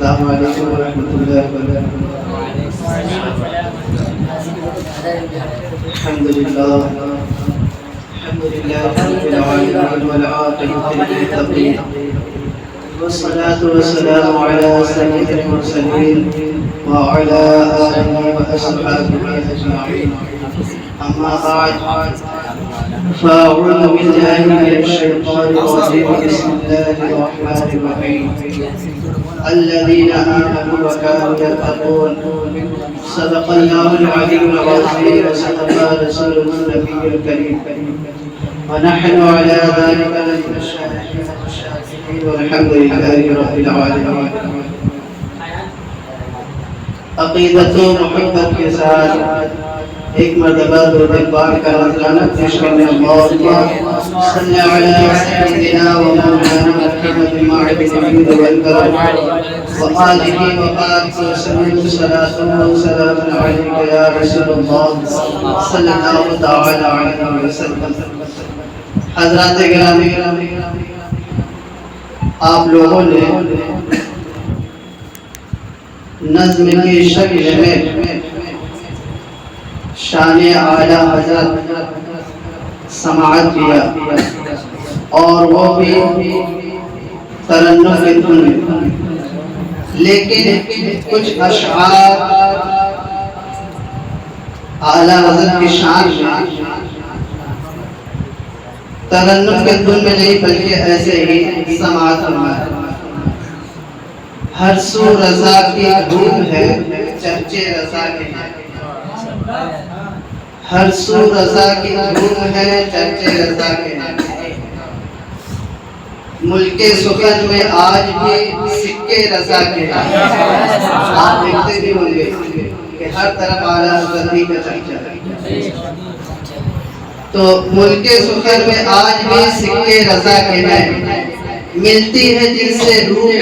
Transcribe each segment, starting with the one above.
السلام علیکم ورحمۃ اللہ وبرکاتہ. الحمد لله رب العالمين والعاقبة للمتقين والصلاة والسلام على سيد المرسلين وعلى آله وأصحابه أجمعين. أما بعد فأعوذ بالله من الشيطان الرجيم. بسم الله الرحمن الرحيم. الذين آمنوا وكانوا يتقون. صدق الله العلي العظيم وصدق رسوله النبي الكريم. ونحن على ذلك من الشاهدين والشاكرين والحمد لله رب العالمين. عقیدت و محبت کے ساتھ ایک مرتبہ درود پاک کا نذرانہ پیش کرنے اللہ صلی علی سیدنا و مولانا محمد الماعد الحمد والکرم وآلہ وآلہ وسلم صلاة و سلام علیک یا رسول اللہ صلی اللہ تعالی علیہ وسلم. حضرات گرامی، آپ لوگوں نے نظم کی شکل میں شان اعلیٰ حضرت سماعت کیا اور وہ بھی ترنم کے دھن میں، لیکن کچھ اشعار اعلیٰ حضرت کی شان میں ترنم کے دھن میں نہیں بلکہ ایسے ہی سماعت فرمایا. ہر سو رضا کی دھوم ہے چرچے رضا کے ہیں. ہر سو رضا کی دھوم ہے چرچے رضا کے ہیں. ملک سخن میں آج بھی سکے رضا کے ہیں. آپ دیکھتے بھی ہوں گے کہ ہر طرف اعلیٰ حضرت کا چرچا ہے. تو ملک سخن میں آج بھی سکے رضا کے ہیں. ملتی ہے جن سے روح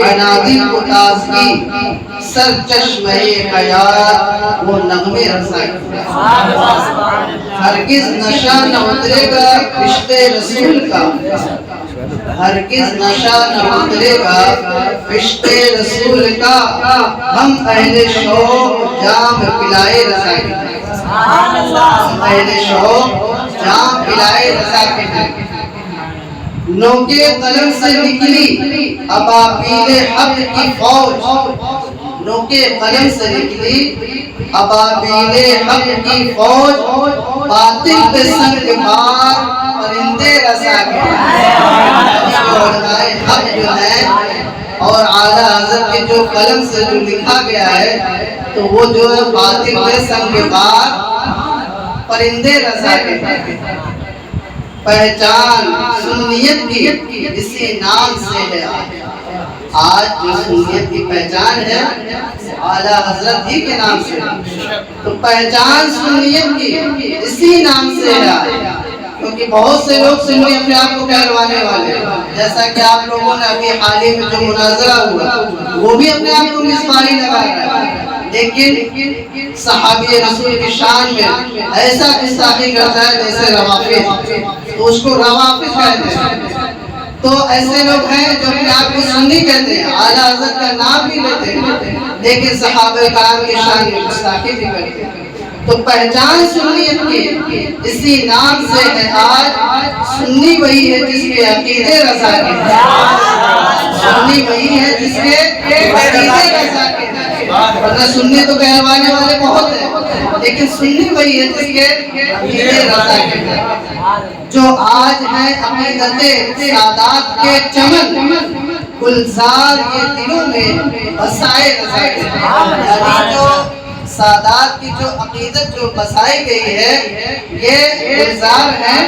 عنادی کو تازگی، سر چشمہ حیات وہ نغمے رسا کی. ہرگز نشہ نہ اترے گا عشق رسول کا، ہرگز نشہ نہ اترے گا عشق رسول کا. ہم اہل شوق جام پلائے رسا کے ہیں. ہم اہل شوق جام پلائے رسا کے ہیں. نوکے قلم سے نکلی ابابیل حق کی فوج، نوکے قلم سے نکلی ابابیل حق کی فوج. باطل پہ سنگ مار پرندے رسا کے ہیں. علماء حق جو ہے اور اعلیٰ حضرت کے جو قلم سے جو لکھا گیا ہے تو وہ جو ہے باطل پہ سنگ مار پرندے رسا کے ہیں. پہچان سنیت کی اسی نام سے ہے. آج جو سنیت کی پہچان ہے اعلیٰ حضرت ہی کے نام سے، تو پہچان سنیت کی اسی نام سے ہے. کیونکہ بہت سے لوگ سنی اپنے آپ کو کہلوانے والے، جیسا کہ آپ لوگوں نے ابھی حال ہی میں جو مناظرہ ہوا وہ بھی اپنے آپ کو مصباحی لگا رہا ہے. لیکن صحابی رسول کی شان میں ایسا گستاخی کرتا ہے جیسے روافض، تو اس کو روافض کہتے ہیں. تو ایسے لوگ ہیں جو اپنے آپ کو سنی کہتے ہیں، اعلیٰ حضرت کا نام بھی لیتے ہیں لیکن صحابہ کرام کی شان میں گستاخی بھی کرتے ہیں. تو پہچان سنیت کی اسی نام سے ہے. آج سنی وہی ہے جس کے عقیدے رضا کے ہیں. سنی وہی ہے جس کے عقیدے رضا کے ہیں. ورنہ سنی تو کہلوانے والے بہت ہیں لیکن سنی وہی ہے جس کے عقیدے رضا کے ہیں. جو آج ہے عقیدت سادات کے چمن، گلزار یہ دلوں میں بسائے رضا کے ہیں. یعنی جو سادات کی جو عقیدت جو بسائی گئی ہے یہ گلزار ہے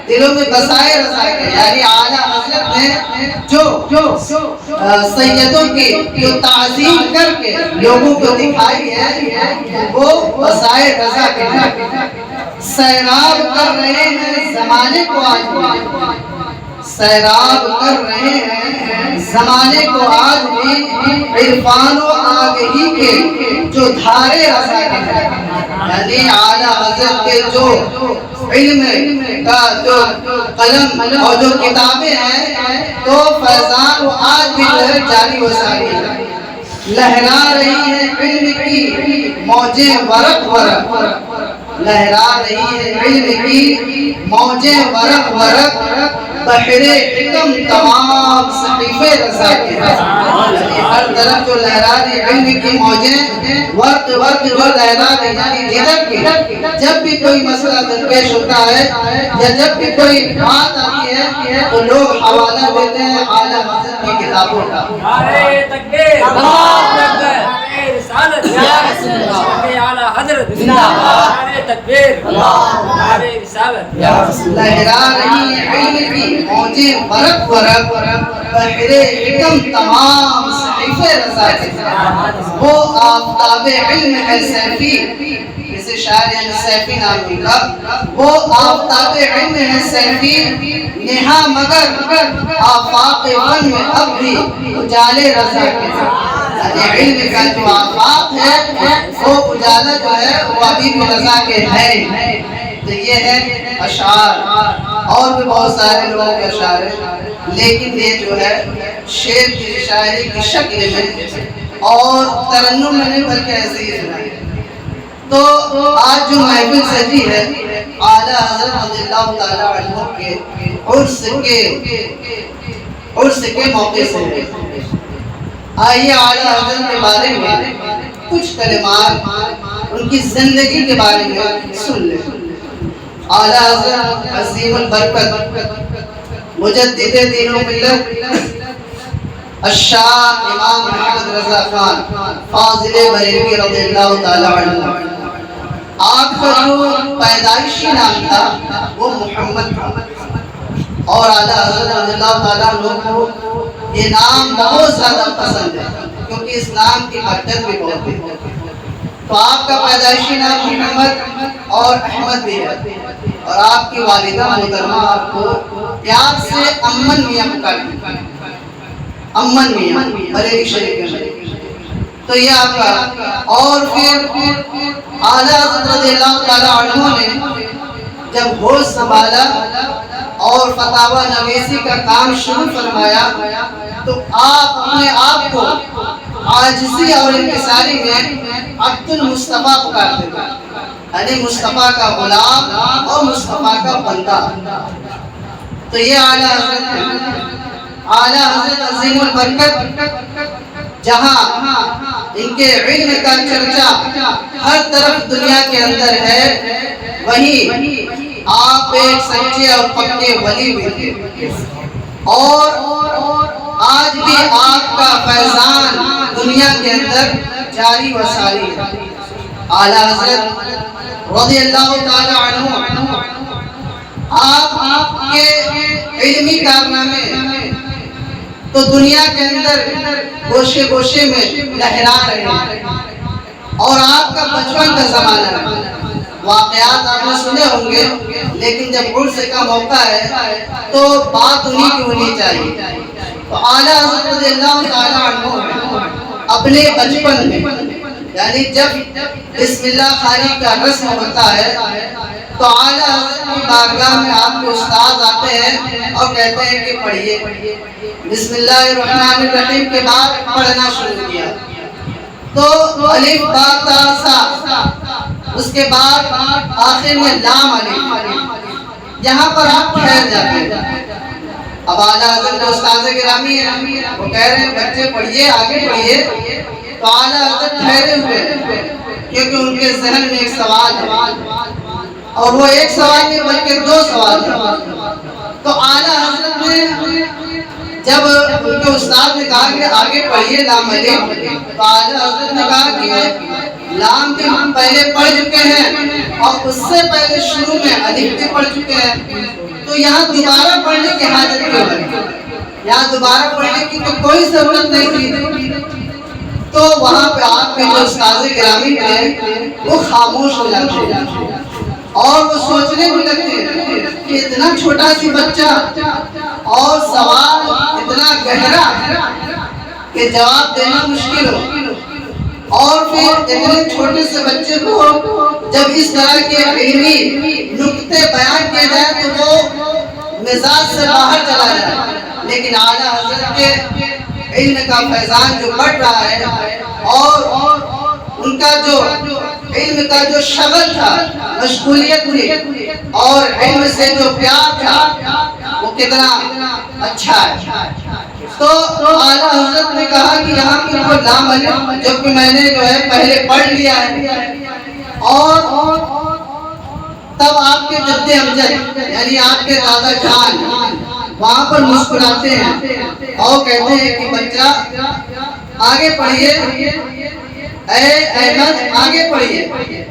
دلوں میں بسائے رضا کے. یعنی اعلیٰ حضرت نے جو سیدوں کی جو تعظیم کر کے لوگوں کو دکھائی ہے وہ بسائے رضا کے ہیں. سیراب کر رہے ہیں زمانے کو آج بھی، سیراب کر رہے ہیں زمانے کو آج بھی عرفان و آگہی کے جو دھارے رسا کے ہیں. یعنی اعلیٰ حضرت کے جو علم کا جو قلم اور جو کتابیں ہیں تو فیضان وہ آج بھی جو ہے جاری و ساری ہے، لہرا رہی ہے علم کی موجیں ورق ورق، لہرا رہی ہے علم کی موجیں ورق ورق، بحر حکم تمام صحیفے رضا کے ہیں، ہر طرف جو لہرا رہی علم کی موجیں ورق ورق جو لہرا رہی ہے، جب بھی کوئی مسئلہ درپیش ہوتا ہے یا جب بھی کوئی بات آتی ہے تو لوگ حوالہ دیتے ہیں اعلیٰ حضرت کی کتابوں کا۔ نعرہ تکبیر، اللہ اکبر، رسالت اعلیٰ حضرت، نعرہ تکبیر، نعرہ رسالت، لہرا رہی ہے علم کی موجیں ورق ورق، بحر حکم تمام صحیفے رضا کے ہیں، وہ آفتاب علم ہے سیفی، جسے شاعر یعنی سیفی نام ان کا، وہ آفتاب علم ہے سیفی، نہا مگر آفاق فن میں اب بھی اجالے رضا کے ہیں، یعنی علم کا جو آفاق ہے وہ اجالا جو ہے وہ ابھی بھی رضا کے ہے۔ تو یہ ہے اشعار، اور بھی بہت سارے لوگوں کے اشعار ہیں، لیکن یہ جو ہے شعر کی شاعری کی شکل میں اور ترنم میں نہیں بلکہ ایسے ہی سنائی۔ تو آج جو محفل سجی ہے اعلیٰ حضرت رضی اللہ تعالیٰ عنہ کے عرس کے موقع سے ہے، آئیے اعلیٰ حضرت کے بارے میں کچھ کلمات ان کی زندگی کے بارے میں سن لیں۔ اعلیٰ حضرت عظیم البرکت مجدد دین و ملت الشاہ امام محمد رضا خان فاضل بریلوی رضی اللہ تعالیٰ عنہ، آپ کا جو پیدائشی نام تھا وہ محمد تھا، اور اعلیٰ حضرت رضی اللہ تعالیٰ عنہ کو یہ نام بہت زیادہ پسند ہے کیونکہ اس نام کی برکت بھی بہت ہے۔ تو آپ کا پیدائشی نام محمد اور احمد بھی ہے، اور آپ کی والدہ محترمہ آپ کو پیار سے امن میاں پکارتی ہیں، امن میاں بریلی شریف میں۔ تو یہ آپ کا، اور پھر اعلیٰ حضرت رضی اللہ تعالیٰ عنہ نے جب ہوش سنبھالا اور فتاوی نویسی کا کام شروع فرمایا تو آپ اپنے آپ کو عاجزی اور انکساری میں عبد المصطفیٰ پکارتے تھے، یعنی مصطفیٰ کا غلام اور مصطفیٰ کا بندہ۔ تو یہ اعلیٰ حضرت ہے، اعلیٰ حضرت عظیم البرکت، جہاں ان کے علم کا چرچا ہر طرف دنیا کے اندر ہے، وہیں آپ ایک سچے اور پکے ولی بھی تھے، اور آج بھی آپ کا فیضان دنیا کے اندر جاری و ساری ہے۔ اعلیٰ حضرت رضی اللہ تعالیٰ عنہ آپ کے علمی کارنامے تو دنیا کے اندر گوشے گوشے میں لہرا رہے ہیں، اور آپ کا بچپن کا زمانہ ہے، واقعات آپ نے سنے ہوں گے، لیکن جب عرس کا موقع ہے تو بات انہی کی ہونی چاہیے۔ تو اعلیٰ حضرت رضی اللہ تعالیٰ عنہ اپنے بچپن میں، یعنی جب بسم اللہ خانی کا رسم ہوتا ہے تو اعلیٰ حضرت کی بارگاہ میں آپ کے استاد آتے ہیں اور کہتے ہیں کہ پڑھیے۔ بسم اللہ الرحمن الرحیم کے بعد پڑھنا شروع کیا تو الف با تا سا، اس کے بعد آخر میں لام الف، یہاں پر آپ ٹھہر جاتے ہیں۔ اب اعلیٰ حضرت جو استاد گرامی ہیں وہ کہہ رہے ہیں بچے پڑھیے، آگے پڑھیے، تو اعلیٰ حضرت ٹھہرے ہوئے کیونکہ ان کے ذہن میں ایک سوال ہے، اور وہ ایک سوال نہیں بلکہ دو سوال ہے۔ تو اعلیٰ حضرت نے جب ان کے استاد نے کہا کہ آگے پڑھیے لام الف، تو اعلیٰ حضرت نے کہا کہ لام بھی ہم پہلے پڑھ چکے ہیں اور اس سے پہلے شروع میں الف بھی پڑھ چکے ہیں، تو یہاں دوبارہ پڑھنے کی حاجت کیوں ہے؟ یہاں دوبارہ پڑھنے کی تو کوئی ضرورت نہیں تھی۔ تو وہاں پہ آپ کے جو استاد گرامی تھے وہ خاموش ہو جاتے ہیں اور وہ سوچنے بھی لگتے ہیں کہ اتنا چھوٹا سی بچہ اور سوال اتنا گہرا کہ جواب دینا مشکل ہو، اور پھر اتنے چھوٹے سے بچے کو جب اس طرح کے علمی نکتے بیان کیے جائیں تو وہ مزاج سے باہر چلا جائے، لیکن اعلیٰ حضرت کے علم کا فیضان جو بڑھ رہا ہے اور ان کا جو علم کا جو شغل تھا، مشغولیت تھی اور علم سے جو پیار تھا وہ کتنا اچھا ہے۔ تو اعلیٰ حضرت نے کہا کہ یہاں کی وہ لام الف جو کہ میں نے جو ہے پہلے پڑھ لیا ہے، اور تب آپ کے جد امجد یعنی آپ کے دادا جان وہاں پر مسکراتے ہیں اور کہتے ہیں کہ بچہ آگے پڑھیے، اے احمد آگے پڑھیے۔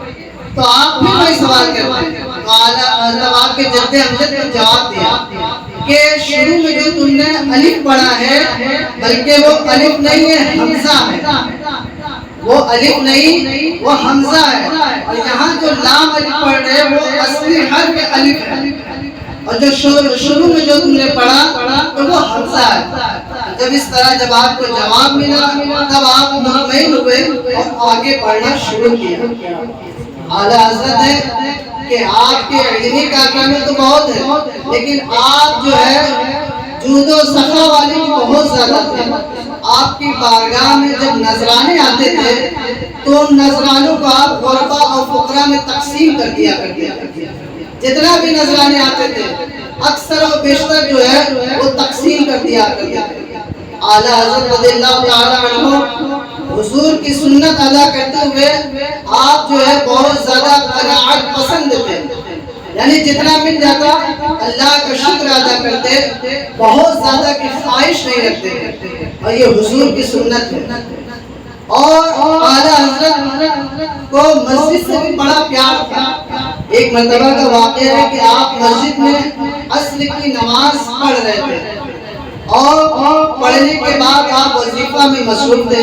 تو آپ بھی کوئی سوال کرتے ہیں، تو اعلیٰ آپ کے جد امجد نے جواب دیا کہ شروع میں جو تم نے الف پڑھا ہے بلکہ وہ الف نہیں ہے، حمزہ ہے، وہ الف نہیں وہ حمزہ ہے، اور یہاں جو لام الف پڑھ رہے وہ اصلی حرف الف ہے، اور جو شروع میں جو تم نے پڑھا تو وہ حمزہ ہے۔ جب اس طرح جب آپ کو جواب ملا تب آپ مطمئن ہوئے اور آگے پڑھنا شروع کیا۔ اعلیٰ حضرت ہے کہ آپ کے علمی کارنامے تو بہت ہے، لیکن آپ جو ہے جود و سخا والے کی بہت زیادہ تھے۔ آپ کی بارگاہ میں جب نذرانے آتے تھے تو ان نذرانوں کو آپ غربا اور فقراء میں تقسیم کر دیا کرتے، جتنا بھی نذرانے آتے تھے اکثر و بیشتر جو ہے وہ تقسیم کر دیا کرتے۔ اعلیٰ حضرت رضی اللہ تعالیٰ عنہ حضور کی سنت ادا کرتے ہوئے آپ جو ہے بہت زیادہ قناعت پسند تھے، یعنی جتنا مل جاتا اللہ کا شکر ادا کرتے، بہت زیادہ کی خواہش نہیں رکھتے، اور یہ حضور کی سنت ہے۔ اور اعلیٰ حضرت کو مسجد سے بھی بڑا پیار تھا۔ ایک مرتبہ کا واقعہ ہے کہ آپ مسجد میں عصر کی نماز پڑھ رہے تھے، اور پڑھنے کے بعد آپ وظیفہ میں مصروف تھے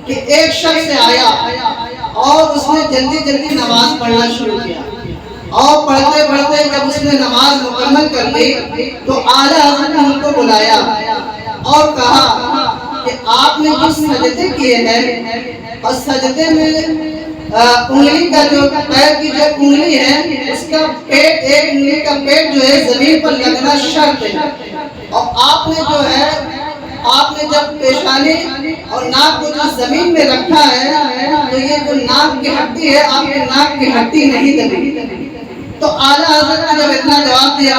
کہ ایک شخص آیا اور اس نے جلدی جلدی نماز پڑھنا شروع کیا، اور پڑھتے پڑھتے جب اس نے نماز مکمل کر لی تو اعلیٰ حضرت نے ان کو بلایا اور کہا کہ آپ نے جو سجدے کیے ہیں اور سجدے میں انگلی کا جو پیر کی جو انگلی ہے اس کا پیٹ، ایک انگلی کا پیٹ جو ہے زمین پر لگنا شرط ہے، اور آپ نے جو ہے آپ نے جب پیشانی اور ناک کو جو زمین میں رکھا ہے تو یہ جو ناک کی ہڈی ہے آپ کے ناک کی ہڈی نہیں دبی۔ تو اعلیٰ حضرت نے جب اتنا جواب دیا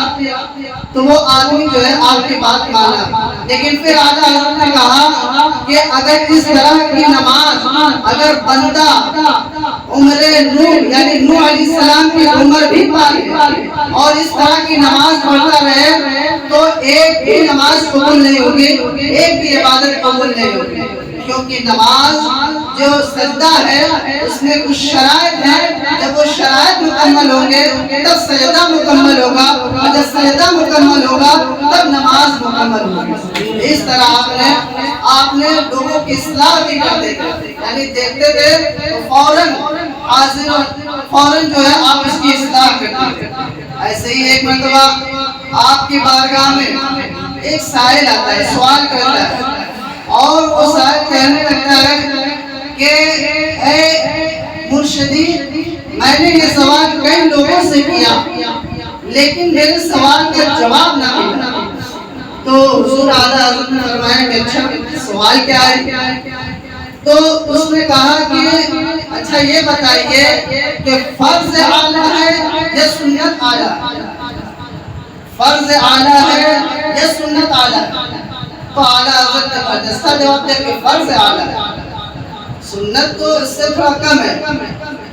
تو وہ آدمی جو ہے آپ کی بات مانا، لیکن پھر اعلیٰ حضرت نے کہا کہ اگر اس طرح کی نماز اگر بندہ عمر نوح یعنی نوح علیہ السلام کی عمر بھی پائے اور اس طرح کی نماز پڑھتا رہے تو ایک بھی نماز قبول نہیں ہوگی، ایک بھی عبادت قبول نہیں ہوگی، کیونکہ نماز جو سجدہ ہے اس میں کچھ شرائط ہیں، جب وہ شرائط مکمل ہوں گے تب سجدہ مکمل ہوگا، اور جب سجدہ مکمل ہوگا تب نماز مکمل ہوگی۔ اس طرح آپ نے لوگوں کی اصلاح بھی کرتے تھے، یعنی دیکھتے تھے تو فوراً حاضر فوراً جو ہے آپ اس کی اصلاح کرتے تھے۔ ایسے ہی ایک مرتبہ آپ کی بارگاہ میں ایک سائل آتا ہے، سوال کرتا ہے، اور وہ سائل کہنے لگتا ہے کہ اے مرشدی میں نے یہ سوال کئی لوگوں سے کیا لیکن میرے سوال کا جواب نہ ملا۔ تو حضور اعلیٰ حضرت نے فرمایا کہ اچھا سوال کیا ہے؟ تو اس نے کہا کہ اچھا یہ بتائیے کہ فرض اعلیٰ ہے یا سنت اعلیٰ؟ فرض اعلیٰ ہے یا سنت اعلیٰ؟ تو اعلیٰ حضرت نے برجستہ جواب دیا کہ فرض اعلیٰ ہے، سنت تو اس سے تھوڑا کم ہے۔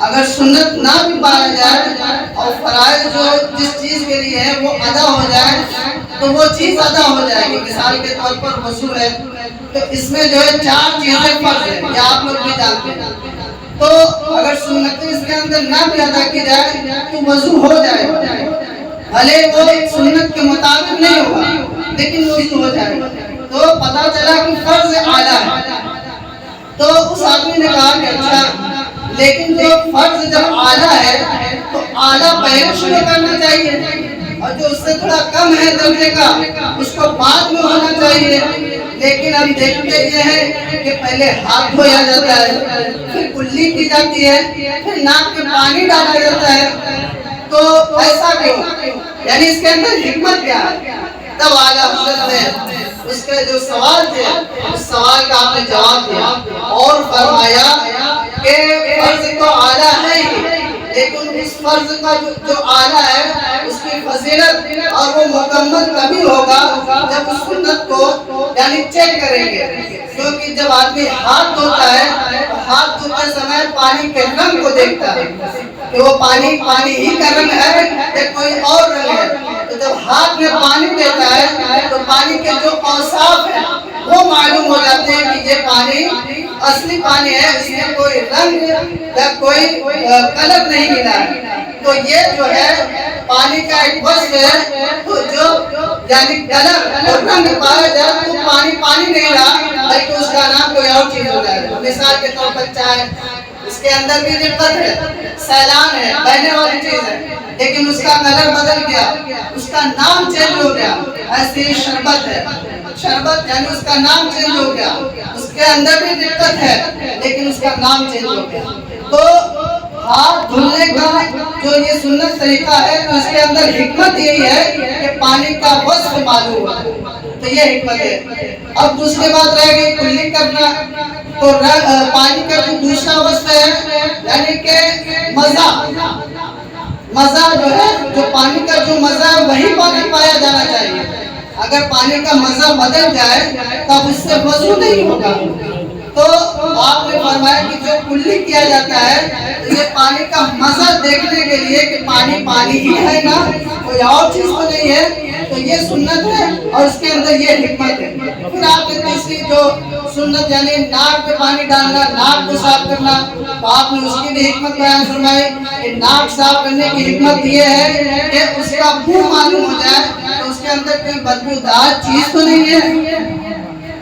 اگر سنت نہ بھی پایا جائے اور فرائض جو جس چیز کے لیے ہے وہ ادا ہو جائے تو وہ چیز ادا ہو جائے گی۔ مثال کے طور پر وضو ہے تو اس میں جو ہے 4 چیزیں فرض ہیں، یہ آپ لوگ بھی جانتے ہیں، تو اگر سنتیں اس کے اندر نہ بھی ادا کی جائے تو وضو ہو جائے، بھلے وہ سنت کے مطابق نہیں ہوگا لیکن وضو ہو جائے، تو پتہ چلا کہ فرض اعلیٰ ہے۔ تو اس آدمی نے کہا کہ اچھا لیکن جو فرض جب اعلیٰ ہے تو اعلیٰ پہلے شروع کرنا چاہیے، اور جو اس سے تھوڑا کم ہے درجے کا اس کو بعد میں ہونا چاہیے۔ لیکن اب دیکھتے یہ ہے کہ پہلے ہاتھ دھویا جاتا ہے، پھر کلی کی جاتی ہے، پھر ناک میں پانی ڈالا جاتا ہے. تو ایسا کیوں؟ یعنی اس کے اندر حکمت کیا ہے؟ تب اعلیٰ حضرت نے اس کے جو سوال تھے اس سوال کا آپ نے جواب دیا اور فرمایا کہ فرض تو اعلیٰ ہے ہی، لیکن اس فرض کا جو اعلیٰ ہے اس کی فضیلت اور وہ مکمل تبھی ہوگا جب اس سنت کو یعنی چیک کریں گے. کیونکہ جب آدمی ہاتھ دھوتا ہے تو ہاتھ دھوتے سمے پانی کے رنگ کو دیکھتا ہے کہ وہ پانی ہی کا رنگ ہے یا کوئی اور رنگ ہے. تو جب ہاتھ میں پانی دیتا ہے تو پانی کے جو اوصاف ہیں وہ معلوم ہو جاتے ہیں کہ یہ پانی اصلی پانی ہے، اس میں کوئی رنگ یا کوئی کلر نہیں ملا ہے. تو یہ جو ہے پانی کا ایک وصف ہے، تو جو یعنی کلر اور رنگ پایا جائے تو پانی نہیں رہا بلکہ اس کا نام کوئی اور چیز ہو جائے. مثال کے طور پر چائے، اس کے اندر بھی رقت ہے، سیلان ہے، بہنے والی چیز ہے، لیکن اس کا کلر بدل گیا، اس کا نام چینج ہو گیا. ایسے ہی شربت ہے، شربت یعنی اس کا نام چینج ہو گیا، اس کے اندر بھی دقت ہے لیکن اس کا نام چینج ہو گیا. تو ہاتھ دھلنے کا جو یہ سنت طریقہ ہے تو اس کے اندر حکمت یہی ہے کہ پانی کا وصف معلوم ہے، تو یہ حکمت ہے. اب دوسری بات رہ گئی کلی کرنا. تو پانی کا جو دوسرا وصف ہے یعنی کہ مزہ جو ہے، جو پانی کا جو مزہ ہے وہی پانی پایا جانا چاہیے. اگر پانی کا مزہ بدل جائے تب اس سے وضو نہیں ہوگا. تو آپ نے فرمایا کہ جو کلی کیا جاتا ہے تو یہ پانی کا مزہ دیکھنے کے لیے کہ پانی ہی ہے نا، کوئی اور چیز تو نہیں ہے. تو یہ سنت ہے اور اس کے اندر یہ حکمت ہے. پھر آپ نے تیسری جو سنت یعنی ناک میں پانی ڈالنا، ناک کو صاف کرنا، تو آپ نے اس کی بھی حکمت بیان فرمائی کہ ناک صاف کرنے کی حکمت یہ ہے کہ اس کا بو معلوم ہو جائے تو اس کے اندر کوئی بدبودار چیز تو نہیں ہے،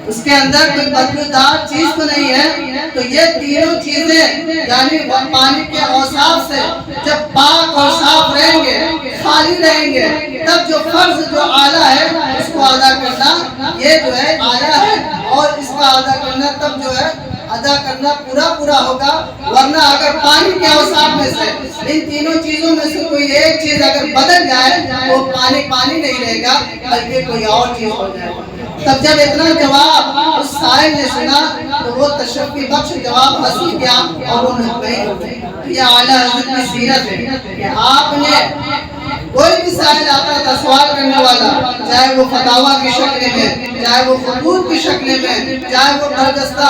اس کے اندر کوئی بدبودار چیز تو نہیں ہے. تو یہ تینوں چیزیں یعنی پانی کے اوصاف سے جب پاک اور صاف رہیں گے، خالی رہیں گے، تب جو فرض جو اعلیٰ ہے اس کو ادا کرنا یہ جو ہے اعلیٰ ہے. اور اس کا ادا کرنا تب جو ہے ادا کرنا پورا ہوگا. ورنہ اگر پانی کے اوصاف میں سے ان تینوں چیزوں میں سے کوئی ایک چیز اگر بدل جائے تو وہ پانی نہیں رہے گا بلکہ کوئی اور چیز ہو جائے گا. تب جب اتنا جواب اس سائل نے سنا تو وہ تشفی بخش جواب حاصل کیا اور وہ مطمئن ہو گئے. یہ اعلیٰ حضرت کی سیرت ہے کہ آپ نے کوئی بھی سائل آتا تھا سوال کرنے والا، چاہے وہ فتاوا کی شکل میں، چاہے وہ خطوط کی شکل میں، چاہے وہ برجستہ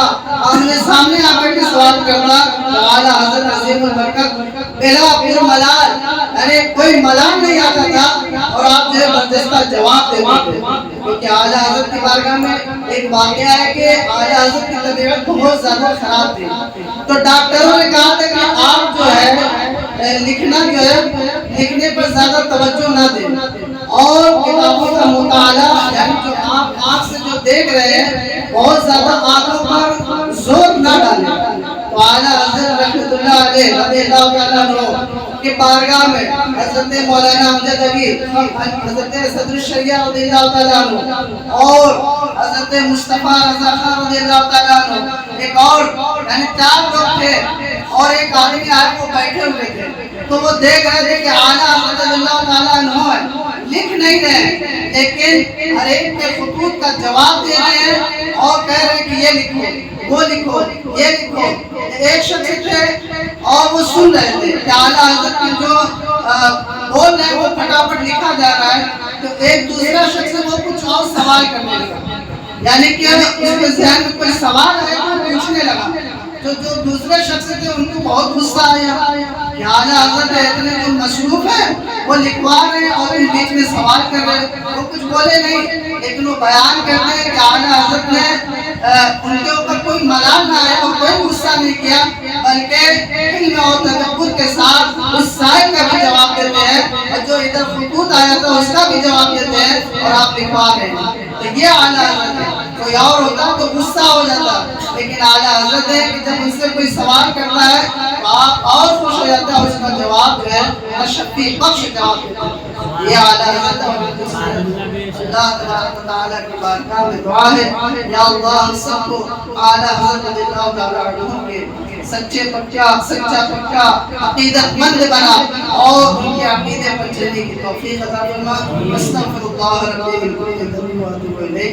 آمنے سامنے آ کر کے سوال کرنا، تو اعلیٰ حضرت عظیم البرکت بلا پھر ملال یعنی کوئی ملال نہیں آتا تھا اور آپ جو ہے برجستہ جواب دیتے تھے. کیونکہ اعلیٰ حضرت کی بارگاہ میں ایک واقعہ ہے کہ اعلیٰ حضرت کی طبیعت بہت زیادہ خراب تھی. تو ڈاکٹروں نے کہا تھا کہ آپ جو ہے لکھنے پر زیادہ توجہ نہ دیں اور کتابوں کا مطالعہ یعنی جو آپ آنکھ سے جو دیکھ رہے ہیں بہت زیادہ آنکھوں پر زور نہ ڈالیں. تو اعلیٰ حضرت رحمۃ اللہ علیہ رضی اللہ تعالیٰ عنہ کی بارگاہ میں حضرت مولانا امجد علی، حضرت صدر الشریعہ رضی اللہ تعالیٰ عنہ اور حضرت مصطفیٰ رضا خان رضی اللہ تعالیٰ عنہ، ایک اور یعنی 4 لوگ تھے اور ایک آدمی آئے وہ بیٹھے ہوئے تھے. تو وہ دیکھ رہے تھے کہ اعلیٰ حضرت رضی اللہ تعالیٰ عنہ لکھ نہیں رہے لیکن ہر ایک کے خطوط کا جواب دے رہے ہیں اور کہہ رہے ہیں کہ یہ لکھو، وہ لکھو، یہ لکھو. ایک شخص تھے اور وہ سن رہے تھے کہ اعلیٰ حضرت کی جو بول رہے ہیں وہ پھٹافٹ لکھا جا رہا ہے. تو ایک دوسرا شخص وہ کچھ اور سوال کرنے لگا، یعنی کہ اس کے ذہن میں کوئی سوال ہے تو پوچھنے لگا. تو جو دوسرے شخص تھے ان کو بہت غصہ آیا کہ اعلیٰ حضرت اتنے جو مصروف ہیں وہ لکھوا رہے ہیں اور ان بیچ میں سوال کر رہے ہیں. وہ کچھ بولے نہیں لیکن وہ بیان کرتے ہیں کہ اعلیٰ حضرت نے ان کے اوپر کوئی ملال نہ ہے اور کوئی غصہ نہیں کیا بلکہ علم اور تدبر کے ساتھ اس سائل کا بھی جواب دیتے ہیں اور جو ادھر خطوط آیا تھا اس کا بھی جواب دیتے ہیں اور آپ لکھوا رہے ہیں. تو یہ اعلیٰ حضرت ہے. کوئی اور ہوتا تو غصہ ہو جاتا لیکن اعلیٰ حضرت ہے کہ جب ان سے کوئی سوال کرتا ہے تو آپ اور خوش ہو جاتا ہے اور اس کا جواب جو ہے تشفی بخش جواب دیتا ہے. یہ اعلیٰ حضرت ہے. اللہ تبارک و تعالیٰ کی بارگاہ میں دعا ہے یا اللہ ہم سب کو اعلیٰ حضرت رضی اللہ تعالیٰ عنہ کے سچا پکا عقیدت مند بنا اور ان کے عقیدے پر چلنے کی توفیق عطا فرما استغفر اللہ ربی من کل ذنب واتوب الیہ.